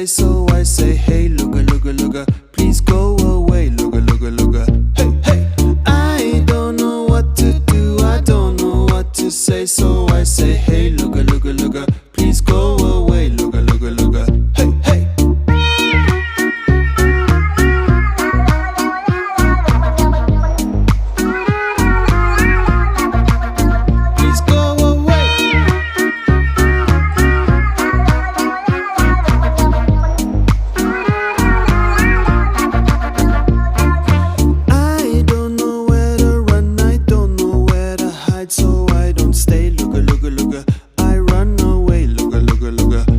say, so I say, hey, looga, looga, looga, please go away, looga, looga, looga. Hey, hey, I don't know what to do, I don't know what to say, so I say, hey, looga, looga, looga, please go away, looga, looga, looga. Hey, hey. Please go away. I don't know where to run, I don't know where to hide, so I don't stay. Looga, looga, looga, I run away. Looga, looga, looga.